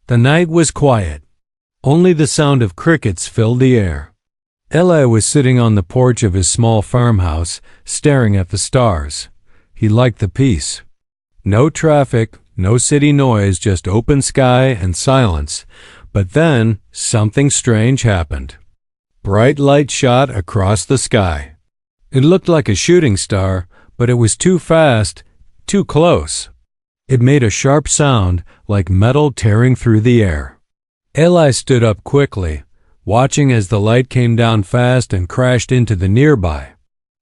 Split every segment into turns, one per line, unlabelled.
The night was quiet. Only the sound of crickets filled the air. Eli was sitting on the porch of his small farmhouse, staring at the stars. He liked the peace. No traffic, no city noise, just open sky and silence. But then, something strange happened. Bright light shot across the sky. It looked like a shooting star, but it was too fast, too close. It made a sharp sound, like metal tearing through the air. Eli stood up quickly, watching as the light came down fast and crashed into the nearby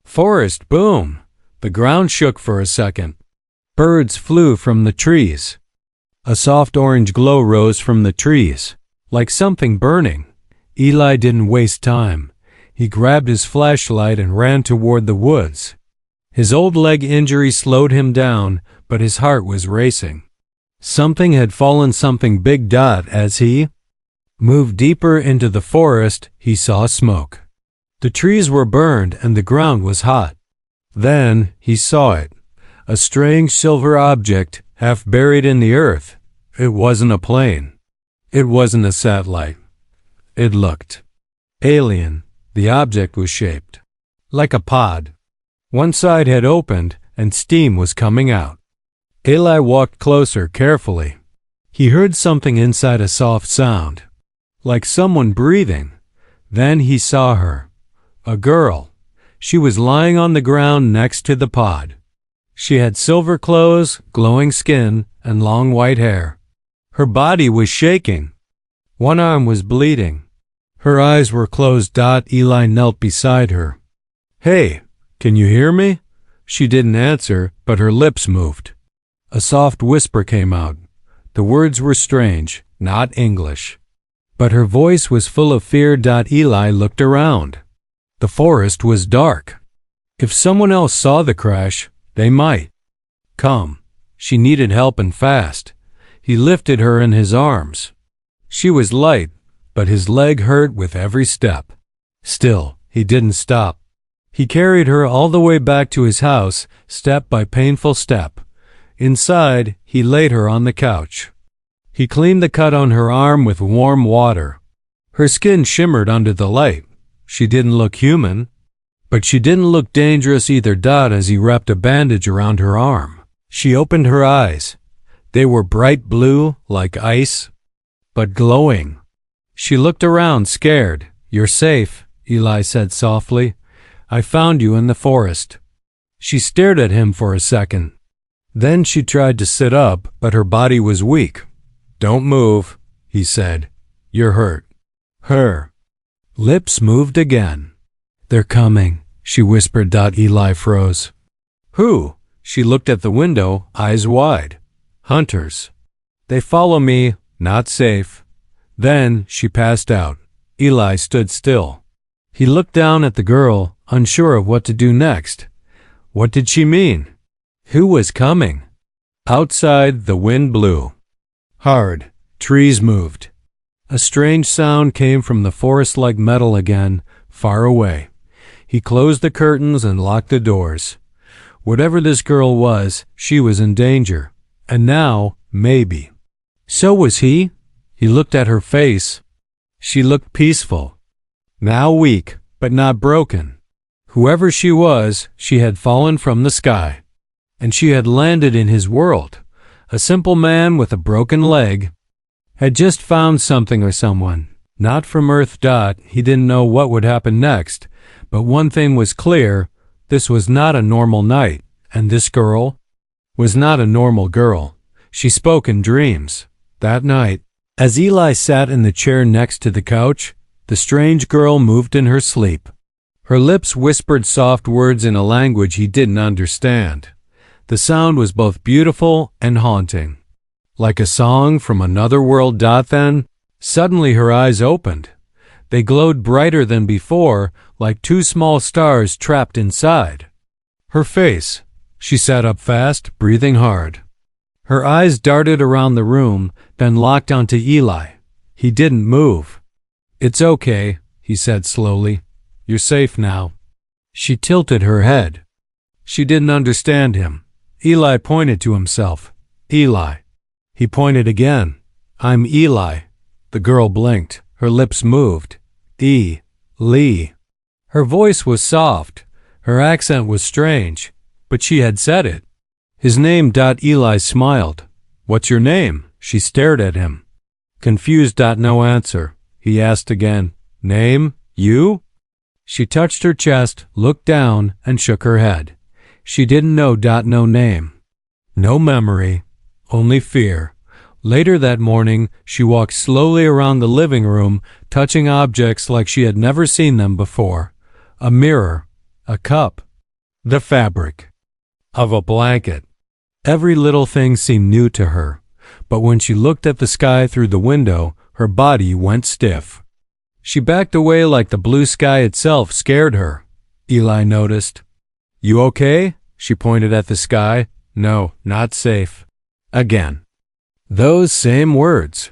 forest. Boom! The ground shook for a second. Birds flew from the trees. A soft orange glow rose from the trees, like something burning. Eli didn't waste time. He grabbed his flashlight and ran toward the woods. His old leg injury slowed him down, but his heart was racing. Something had fallen, something big. As he moved deeper into the forest, he saw smoke. The trees were burned and the ground was hot. Then he saw it, a strange silver object half buried in the earth. It wasn't a plane. It wasn't a satellite. It looked alien. The object was shaped like a pod. One side had opened and steam was coming out. Eli walked closer carefully. He heard something inside, a soft sound, like someone breathing. Then he saw her, a girl. She was lying on the ground next to the pod. She had silver clothes, glowing skin, and long white hair. Her body was shaking. One arm was bleeding. Her eyes were closed. Eli knelt beside her. "Hey, can you hear me?" She didn't answer, but her lips moved. A soft whisper came out. The words were strange, not English. But her voice was full of fear. Eli looked around. The forest was dark. If someone else saw the crash, they might come. She needed help and fast. He lifted her in his arms. She was light, but his leg hurt with every step. Still, he didn't stop. He carried her all the way back to his house, step by painful step. Inside, he laid her on the couch. He cleaned the cut on her arm with warm water. Her skin shimmered under the light. She didn't look human, but she didn't look dangerous either. As he wrapped a bandage around her arm, she opened her eyes. They were bright blue, like ice, but glowing. She looked around, scared. "You're safe," Eli said softly. "I found you in the forest." She stared at him for a second. Then she tried to sit up, but her body was weak. "Don't move," he said. "You're hurt." Her lips moved again. "They're coming," she whispered. Eli froze. "Who?" She looked at the window, eyes wide. "Hunters. They follow me, not safe." Then she passed out. Eli stood still. He looked down at the girl, unsure of what to do next. What did she mean? Who was coming? Outside, the wind blew hard. Trees moved. A strange sound came from the forest, like metal again, far away. He closed the curtains and locked the doors. Whatever this girl was, she was in danger. And now, maybe. So was he. He looked at her face. She looked peaceful. Now weak, but not broken. Whoever she was, she had fallen from the sky. And she had landed in his world. A simple man with a broken leg had just found something or someone, not from Earth. He didn't know what would happen next, but one thing was clear: this was not a normal night, and this girl was not a normal girl. She spoke in dreams. That night, as Eli sat in the chair next to the couch, the strange girl moved in her sleep. Her lips whispered soft words in a language he didn't understand. The sound was both beautiful and haunting, like a song from another world. Then, suddenly her eyes opened. They glowed brighter than before, like two small stars trapped inside her face. She sat up fast, breathing hard. Her eyes darted around the room, then locked onto Eli. He didn't move. "It's okay," he said slowly. "You're safe now." She tilted her head. She didn't understand him. Eli pointed to himself. "Eli." He pointed again. I'm Eli. The girl blinked. Her lips moved. Lee. Her voice was soft. Her accent was strange, but she had said it. His name. Eli smiled. What's your name? She stared at him. Confused. No answer. He asked again. Name? You? She touched her chest, looked down, and shook her head. She didn't know. No name. No memory. Only fear. Later that morning, she walked slowly around the living room, touching objects like she had never seen them before. A mirror, a cup, the fabric of a blanket. Every little thing seemed new to her, but when she looked at the sky through the window, her body went stiff. She backed away like the blue sky itself scared her. Eli noticed. You okay? She pointed at the sky. No, not safe. Again. Those same words.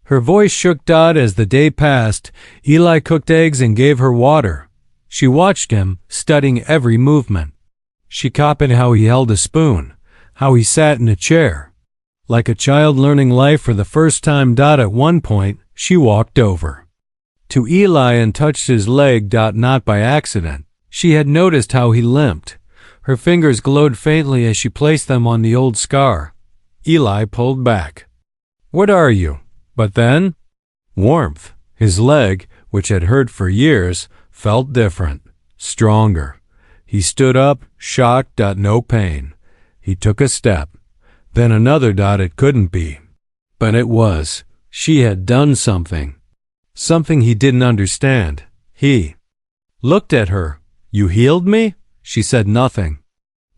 Her voice shook. As the day passed, Eli cooked eggs and gave her water. She watched him, studying every movement. She copied how he held a spoon, how he sat in a chair. Like a child learning life for the first time. At one point, she walked over to Eli and touched his leg. Not by accident. She had noticed how he limped. Her fingers glowed faintly as she placed them on the old scar. Eli pulled back. What are you? But then, warmth. His leg, which had hurt for years, felt different, stronger. He stood up, shocked. No pain. He took a step. Then another. It couldn't be. But it was. She had done something. Something he didn't understand. He looked at her. You healed me? She said nothing.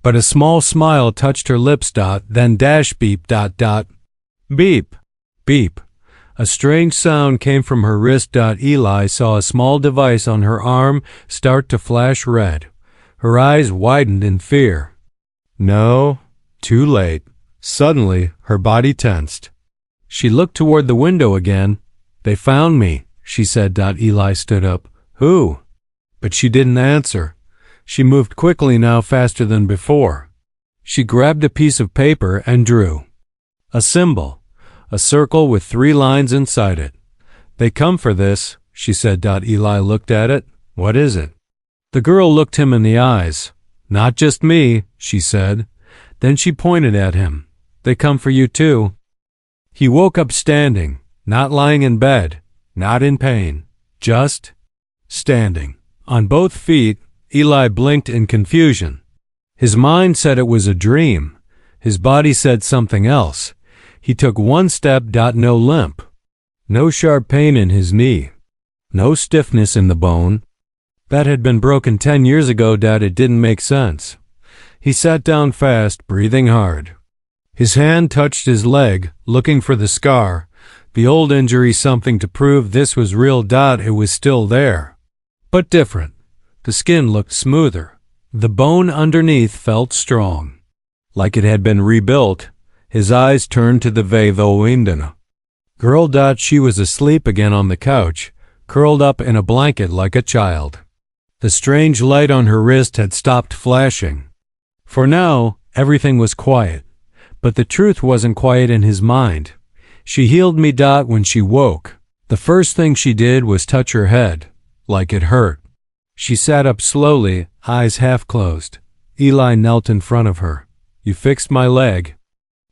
But a small smile touched her lips. Then beep. Beep. Beep. A strange sound came from her wrist. Eli saw a small device on her arm start to flash red. Her eyes widened in fear. No, too late. Suddenly, her body tensed. She looked toward the window again. They found me, she said. Eli stood up. Who? But she didn't answer. She moved quickly now, faster than before. She grabbed a piece of paper and drew a symbol, a circle with 3 lines inside it. They come for this, she said. Eli looked at it. What is it? The girl looked him in the eyes. Not just me, she said. Then she pointed at him. They come for you too. He woke up standing, not lying in bed, not in pain, just standing. On both feet, Eli blinked in confusion. His mind said it was a dream. His body said something else. He took 1 step. No limp. No sharp pain in his knee. No stiffness in the bone. That had been broken 10 years ago. It didn't make sense. He sat down fast, breathing hard. His hand touched his leg, looking for the scar. The old injury, something to prove this was real. It was still there, but different. The skin looked smoother. The bone underneath felt strong, like it had been rebuilt. His eyes turned to the window. Girl. She was asleep again on the couch, curled up in a blanket like a child. The strange light on her wrist had stopped flashing. For now, everything was quiet. But the truth wasn't quiet in his mind. She healed me. When she woke, the first thing she did was touch her head, like it hurt. She sat up slowly, eyes half closed. Eli knelt in front of her. You fixed my leg,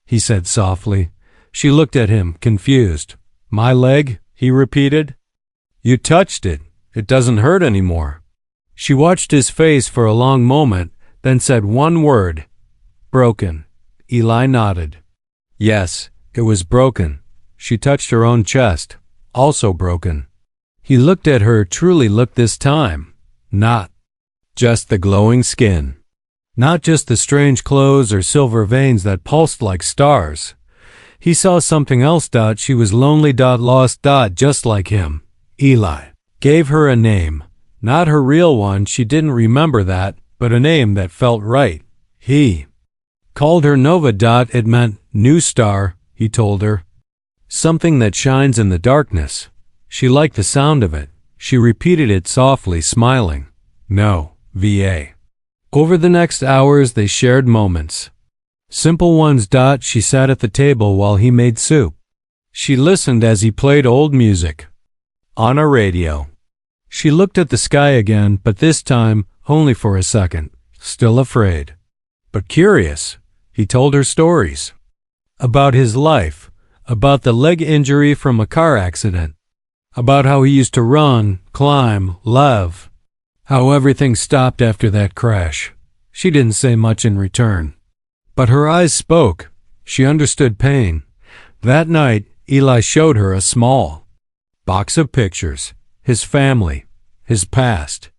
he said softly. She looked at him, confused. My leg? He repeated. You touched it. It doesn't hurt anymore. She watched his face for a long moment, then said one word. Broken. Eli nodded. Yes, it was broken. She touched her own chest. Also broken. He looked at her, truly looked this time. Not just the glowing skin. Not just the strange clothes or silver veins that pulsed like stars. He saw something else. She was lonely. Lost. Just like him. Eli gave her a name. Not her real one, she didn't remember that, but a name that felt right. He called her Nova. It meant new star, he told her. Something that shines in the darkness. She liked the sound of it. She repeated it softly, smiling. No, VA. Over the next hours, they shared moments. Simple ones. She sat at the table while he made soup. She listened as he played old music on a radio. She looked at the sky again, but this time only for a second, still afraid. But curious, he told her stories. About his life, about the leg injury from a car accident, about how he used to run, climb, love, how everything stopped after that crash. She didn't say much in return. But her eyes spoke. She understood pain. That night, Eli showed her a small box of pictures, his family, his past.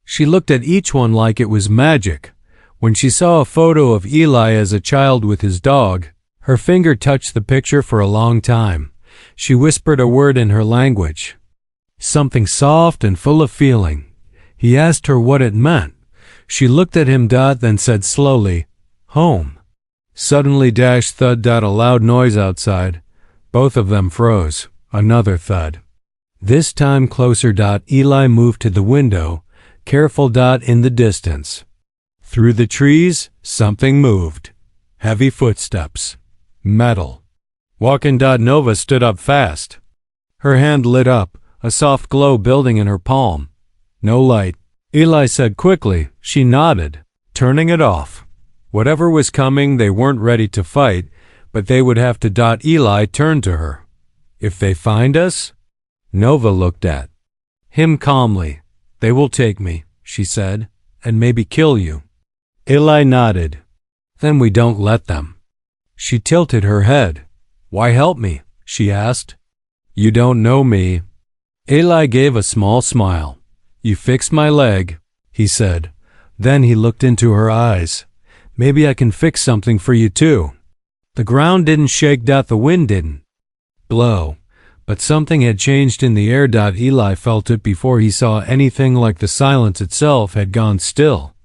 She looked at each one like it was magic. When she saw a photo of Eli as a child with his dog, her finger touched the picture for a long time. She whispered a word in her language, something soft and full of feeling. He asked her what it meant. She looked at him, then said slowly, home. Suddenly, thud, a loud noise outside. Both of them froze. Another thud. This time closer. Eli moved to the window, careful. In the distance. Through the trees, something moved. Heavy footsteps. Metal. Walking. Nova stood up fast. Her hand lit up, a soft glow building in her palm. No light. Eli said quickly. She nodded, turning it off. Whatever was coming, they weren't ready to fight, but they would have to. Eli turned to her. If they find us? Nova looked at him calmly. They will take me, she said, and maybe kill you. Eli nodded. Then we don't let them. She tilted her head. Why help me? She asked. You don't know me. Eli gave a small smile. You fixed my leg, he said. Then he looked into her eyes. Maybe I can fix something for you too. The ground didn't shake. The wind didn't blow. But something had changed in the air. Eli felt it before he saw anything. Like the silence itself had gone still.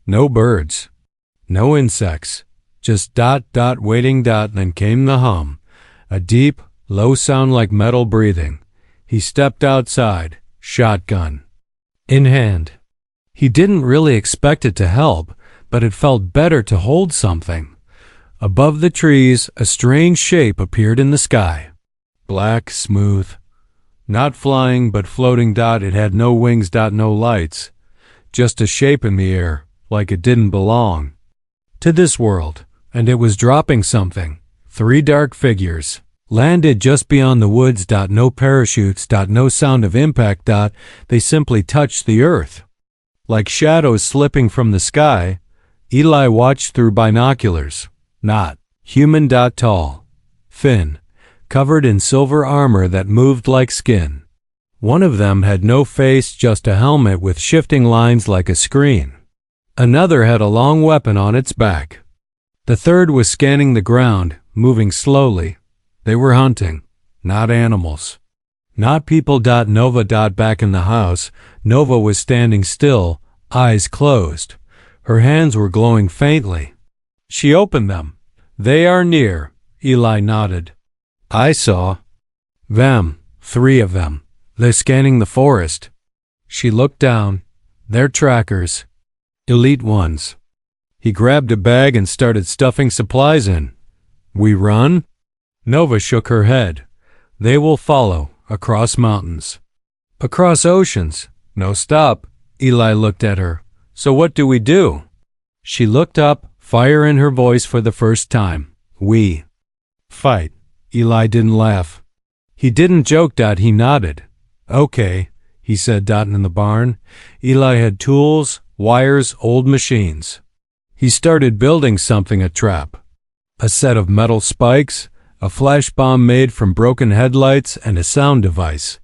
No birds. No insects. Just waiting. Then came the hum. A deep, low sound like metal breathing. He stepped outside, shotgun in hand. He didn't really expect it to help, but it felt better to hold something. Above the trees, a strange shape appeared in the sky. Black, smooth. Not flying, but floating. It had no wings. No lights. Just a shape in the air, like it didn't belong to this world. And it was dropping something. 3 dark figures. Landed just beyond the woods. No parachutes. No sound of impact. They simply touched the earth. Like shadows slipping from the sky, Eli watched through binoculars. Not human. Tall, thin, covered in silver armor that moved like skin. One of them had no face, just a helmet with shifting lines like a screen. Another had a long weapon on its back. The third was scanning the ground, moving slowly. They were hunting, not animals. Not people. Nova. Back in the house, Nova was standing still, eyes closed. Her hands were glowing faintly. She opened them. They are near, Eli nodded. I saw them, 3 of them. They're scanning the forest. She looked down. They're trackers. Elite ones. He grabbed a bag and started stuffing supplies in. We run? Nova shook her head. They will follow, across mountains. Across oceans. No stop. Eli looked at her. So what do we do? She looked up, fire in her voice for the first time. We fight. Eli didn't laugh. He didn't joke. He nodded. Okay, he said. In the barn, Eli had tools, wires, old machines. He started building something, a trap. A set of metal spikes, a flash bomb made from broken headlights, and a sound device.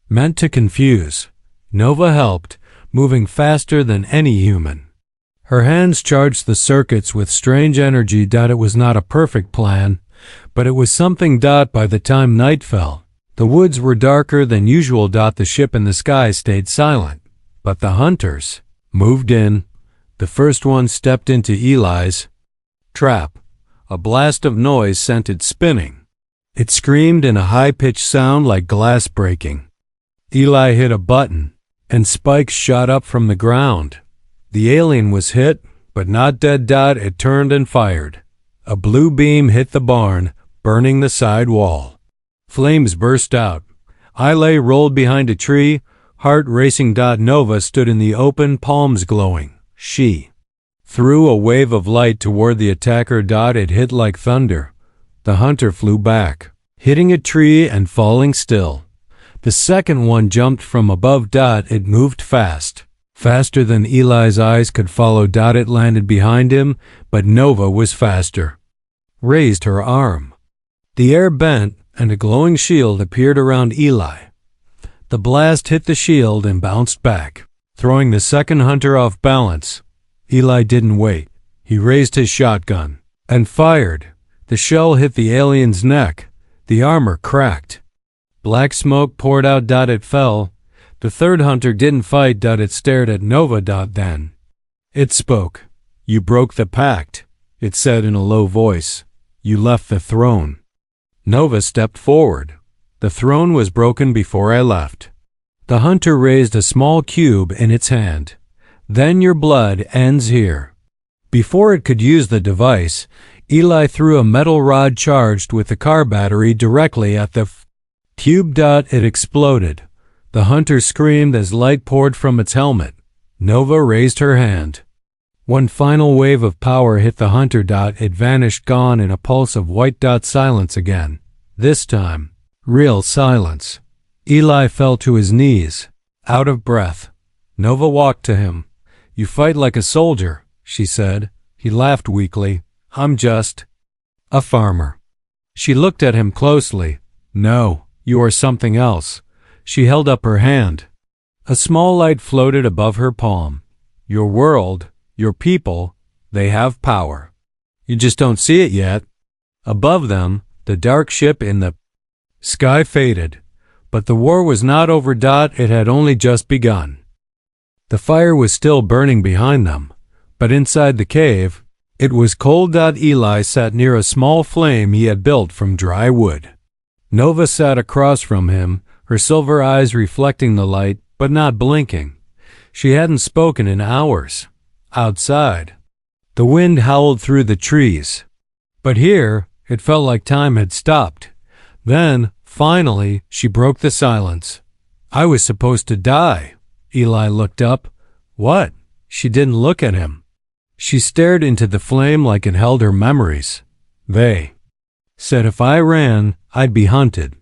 Meant to confuse. Nova helped, moving faster than any human. Her hands charged the circuits with strange energy. It was not a perfect plan, but it was something. By the time night fell, the woods were darker than usual. The ship in the sky stayed silent, but the hunters moved in. The first one stepped into Eli's trap. A blast of noise sent it spinning. It screamed in a high-pitched sound like glass breaking. Eli hit a button, and spikes shot up from the ground. The alien was hit, but not dead. It turned and fired. A blue beam hit the barn, burning the side wall. Flames burst out. Eli rolled behind a tree, heart racing. Nova stood in the open, palms glowing. She threw a wave of light toward the attacker. It hit like thunder. The hunter flew back, hitting a tree and falling still. The second one jumped from above. It moved fast, faster than Eli's eyes could follow. It landed behind him, but Nova was faster. Raised her arm. The air bent, and a glowing shield appeared around Eli. The blast hit the shield and bounced back, throwing the second hunter off balance. Eli didn't wait. He raised his shotgun and fired. The shell hit the alien's neck. The armor cracked. Black smoke poured out. It fell. The third hunter didn't fight. It stared at Nova. Then it spoke. "You broke the pact," it said in a low voice. "You left the throne." Nova stepped forward. "The throne was broken before I left." The hunter raised a small cube in its hand. "Then your blood ends here." Before it could use the device, Eli threw a metal rod charged with the car battery directly at the cube. It exploded. The hunter screamed as light poured from its helmet. Nova raised her hand. One final wave of power hit the hunter. It vanished, gone in a pulse of white. Silence again. This time, real silence. Eli fell to his knees, out of breath. Nova walked to him. "You fight like a soldier," she said. He laughed weakly. "I'm just a farmer." She looked at him closely. "No, you are something else." She held up her hand. A small light floated above her palm. "Your world, your people, they have power. You just don't see it yet." Above them, the dark ship in the sky faded. But the war was not over. It had only just begun. The fire was still burning behind them, but inside the cave, it was cold. Eli sat near a small flame he had built from dry wood. Nova sat across from him, her silver eyes reflecting the light, but not blinking. She hadn't spoken in hours. Outside, the wind howled through the trees. But here, it felt like time had stopped. Then, finally, she broke the silence. "I was supposed to die." Eli looked up. "What?" She didn't look at him. She stared into the flame like it held her memories. "They said if I ran, I'd be hunted.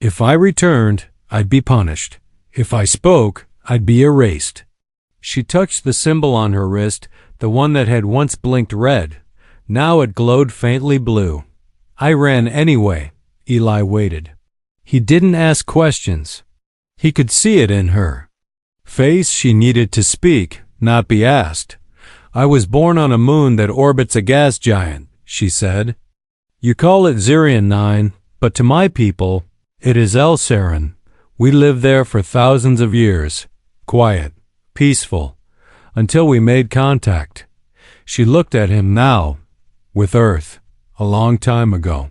If I returned, I'd be punished. If I spoke, I'd be erased." She touched the symbol on her wrist, the one that had once blinked red. Now it glowed faintly blue. "I ran anyway." Eli waited. He didn't ask questions. He could see it in her face. She needed to speak, not be asked. "I was born on a moon that orbits a gas giant," she said. "You call it Zirian 9, but to my people, it is El-Sarin. We lived there for thousands of years, quiet, peaceful, until we made contact." She looked at him now, with Earth, a long time ago.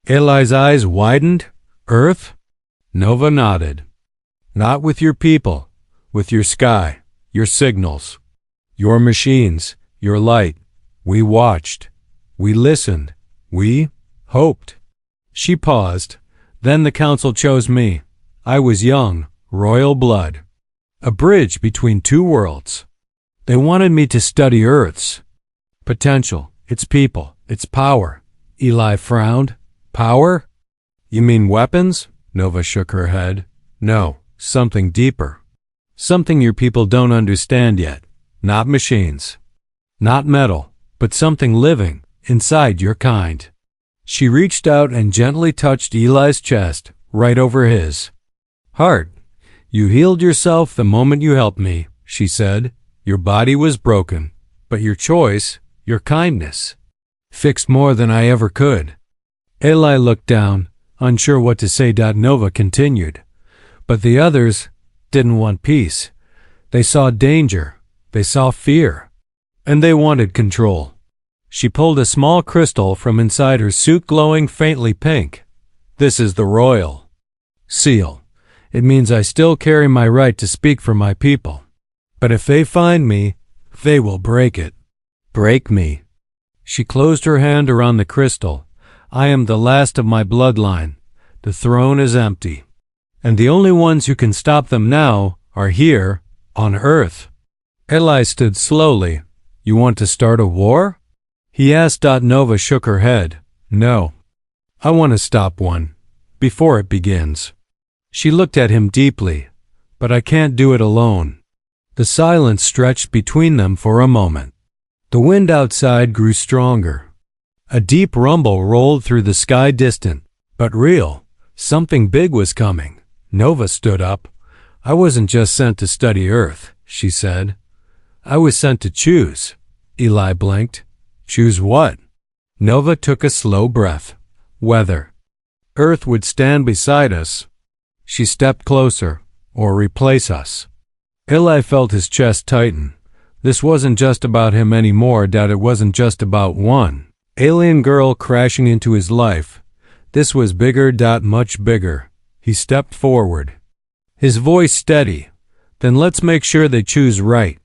Eli's eyes widened. "Earth?" Nova nodded. "Not with your people, with your sky, your signals, your machines, your light. We watched. We listened. We hoped." She paused. "Then the council chose me. I was young, royal blood. A bridge between two worlds. They wanted me to study Earth's potential, its people, its power." Eli frowned. "Power? You mean weapons?" Nova shook her head. "No, something deeper. Something your people don't understand yet. Not machines. Not metal, but something living inside your kind." She reached out and gently touched Eli's chest, right over his heart. "You healed yourself the moment you helped me," she said. "Your body was broken, but your choice, your kindness, fixed more than I ever could." Eli looked down, unsure what to say. Nova continued. "But the others didn't want peace. They saw danger. They saw fear. And they wanted control." She pulled a small crystal from inside her suit, glowing faintly pink. "This is the royal seal. It means I still carry my right to speak for my people. But if they find me, they will break it. Break me." She closed her hand around the crystal. "I am the last of my bloodline. The throne is empty. And the only ones who can stop them now are here, on Earth. Eli stood slowly. You want to start a war? He asked. Nova shook her head. No. I want to stop one. Before it begins. She looked at him deeply. But I can't do it alone. The silence stretched between them for a moment. The wind outside grew stronger. A deep rumble rolled through the sky, distant, but real. Something big was coming. Nova stood up. I wasn't just sent to study Earth, she said. I was sent to choose. Eli blinked. Choose what? Nova took a slow breath. Whether Earth would stand beside us. She stepped closer, or replace us. Eli felt his chest tighten. This wasn't just about him anymore. It wasn't just about one alien girl crashing into his life. This was bigger. Much bigger. He stepped forward. His voice steady. Then let's make sure they choose right.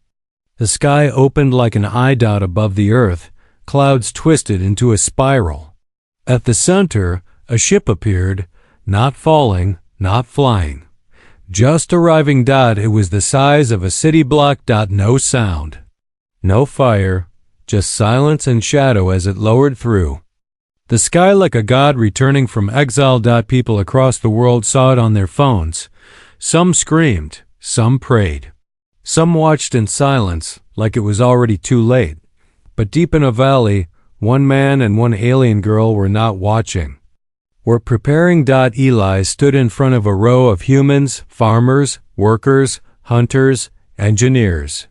The sky opened like an eye dot above the Earth. Clouds twisted into a spiral. At the center, a ship appeared, not falling, not flying. Just arriving. It was the size of a city block. No sound. No fire. Just silence and shadow as it lowered through the sky like a god returning from exile. People across the world saw it on their phones. Some screamed. Some prayed. Some watched in silence, like it was already too late. But deep in a valley, one man and one alien girl were not watching. We're preparing. Eli stood in front of a row of humans, farmers, workers, hunters, engineers.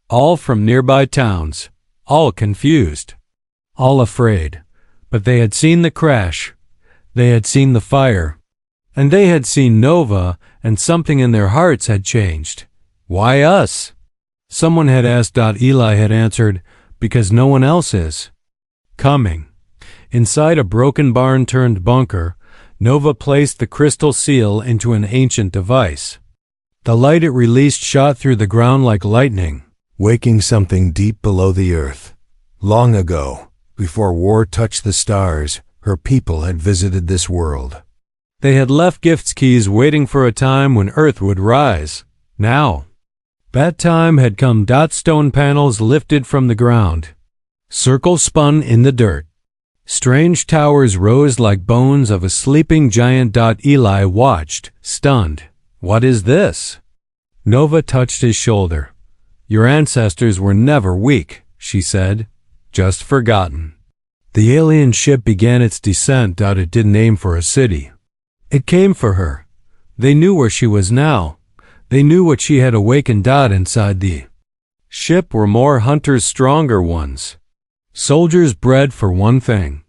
All from nearby towns. All confused. All afraid. But they had seen the crash. They had seen the fire. And they had seen Nova, and something in their hearts had changed. Why us? Someone had asked. Eli had answered, because no one else is coming. Inside a broken barn-turned-bunker, Nova placed the crystal seal into an ancient device. The light it released shot through the ground like lightning, waking something deep below the Earth. Long ago, before war touched the stars, her people had visited this world. They had left gifts keys waiting for a time when Earth would rise. Now, that time had come. Stone panels lifted from the ground. Circles spun in the dirt. Strange towers rose like bones of a sleeping giant. Eli watched, stunned. What is this? Nova touched his shoulder. Your ancestors were never weak, she said. Just forgotten. The alien ship began its descent. It didn't aim for a city. It came for her. They knew where she was now. They knew what she had awakened. Inside the ship were more hunters, stronger ones. Soldiers bred for one thing.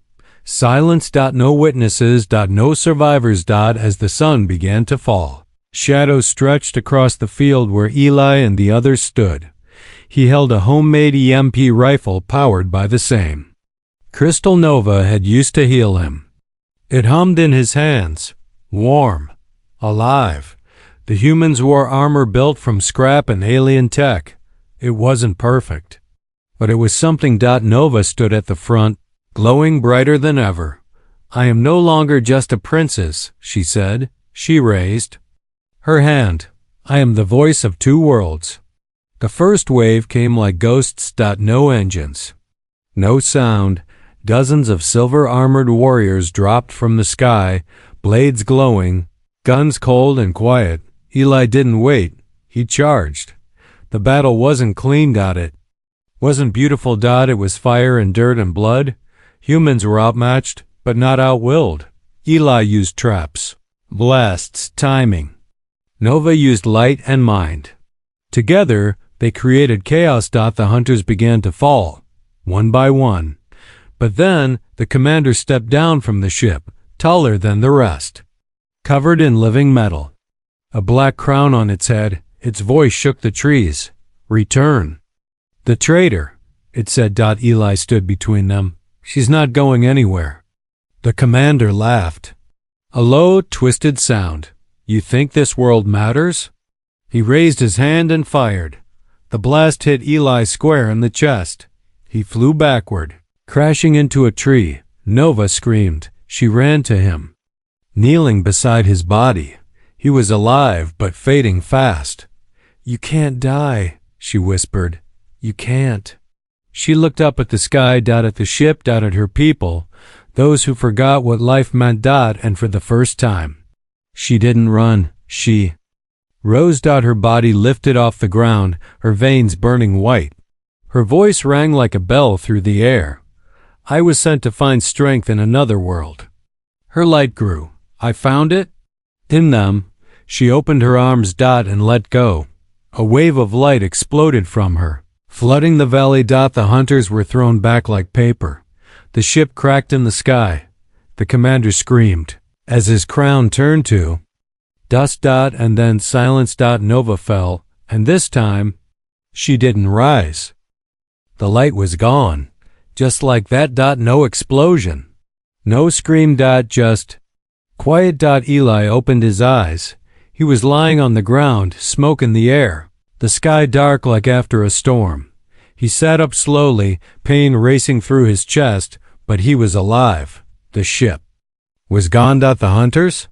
Silence. No witnesses. No survivors. As the sun began to fall, shadows stretched across the field where Eli and the others stood. He held a homemade EMP rifle powered by the same crystal Nova had used to heal him. It hummed in his hands, warm, alive. The humans wore armor built from scrap and alien tech. It wasn't perfect, but it was something. Nova stood at the front, glowing brighter than ever. I am no longer just a princess, she said. She raised her hand. I am the voice of two worlds. The first wave came like ghosts. No engines. No sound. Dozens of silver-armored warriors dropped from the sky, blades glowing, guns cold and quiet. Eli didn't wait. He charged. The battle wasn't clean. It wasn't beautiful. It was fire and dirt and blood. Humans were outmatched, but not outwilled. Eli used traps, blasts, timing. Nova used light and mind. Together, they created chaos. The hunters began to fall, one by one. But then, the commander stepped down from the ship, taller than the rest, covered in living metal. A black crown on its head. Its voice shook the trees. Return. The traitor, it said. Eli stood between them. She's not going anywhere. The commander laughed. A low, twisted sound. You think this world matters? He raised his hand and fired. The blast hit Eli square in the chest. He flew backward, crashing into a tree. Nova screamed. She ran to him. kneeling beside his body. He was alive, but fading fast. "You can't die," she whispered. "You can't." She looked up at the sky, at the ship, at her people, those who forgot what life meant, and for the first time. She didn't run. She rose. Her body lifted off the ground, her veins burning white. Her voice rang like a bell through the air. "I was sent to find strength in another world." Her light grew. "I found it in them." She opened her arms, and let go. A wave of light exploded from her, flooding the valley. The hunters were thrown back like paper. The ship cracked in the sky. The commander screamed as his crown turned to dust. And then silence. Nova fell, and this time she didn't rise. The light was gone, just like that. No explosion, no scream. Just quiet. Eli opened his eyes. He was lying on the ground, smoke in the air, the sky dark like after a storm. He sat up slowly, pain racing through his chest, but he was alive. The ship was gone. The hunters?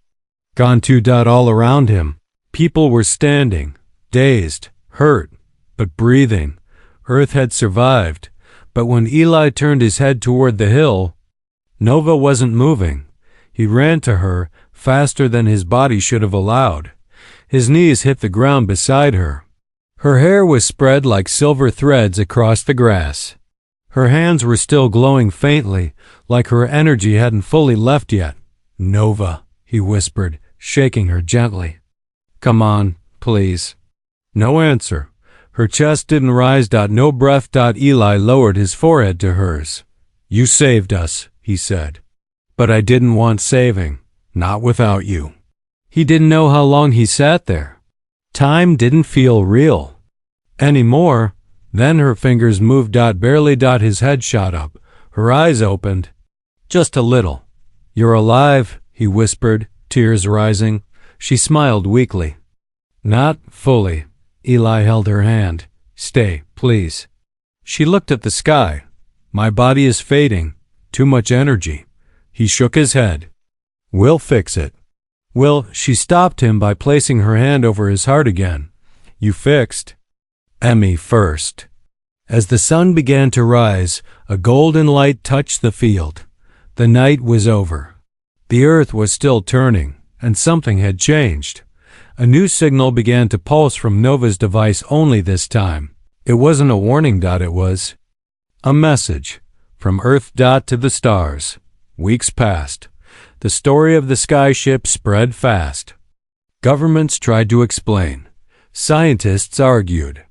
Gone too. All around him, people were standing, dazed, hurt, but breathing. Earth had survived, but when Eli turned his head toward the hill, Nova wasn't moving. He ran to her, faster than his body should have allowed. His knees hit the ground beside her. Her hair was spread like silver threads across the grass. Her hands were still glowing faintly, like her energy hadn't fully left yet. "Nova," he whispered, shaking her gently. "Come on, please." No answer. Her chest didn't rise. No breath. Eli lowered his forehead to hers. "You saved us," he said. "But I didn't want saving. Not without you." He didn't know how long he sat there. Time didn't feel real anymore. Then her fingers moved. Barely. His head shot up. Her eyes opened. Just a little. "You're alive," he whispered, tears rising. She smiled weakly. "Not fully." Eli held her hand. "Stay, please." She looked at the sky. "My body is fading. Too much energy." He shook his head. "We'll fix it." "Will?" She stopped him by placing her hand over his heart again. "You fixed Emmy first." As the sun began to rise, a golden light touched the field. The night was over. The earth was still turning, and something had changed. A new signal began to pulse from Nova's device, only this time. It wasn't a warning. It was a message from Earth. To the stars. Weeks passed. The story of the skyship spread fast. Governments tried to explain. Scientists argued.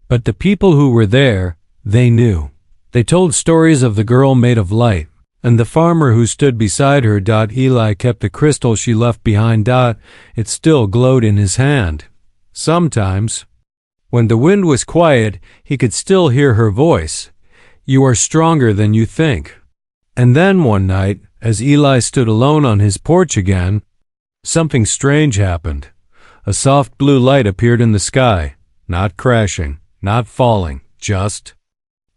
But the people who were there, they knew. They told stories of the girl made of light, and the farmer who stood beside her. Eli kept the crystal she left behind. It still glowed in his hand. Sometimes, when the wind was quiet, he could still hear her voice. "You are stronger than you think." And then one night, as Eli stood alone on his porch again, something strange happened. A soft blue light appeared in the sky, not crashing, not falling, just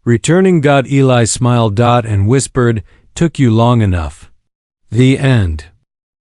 returning. Eli smiled. And whispered, "Took you long enough." The end.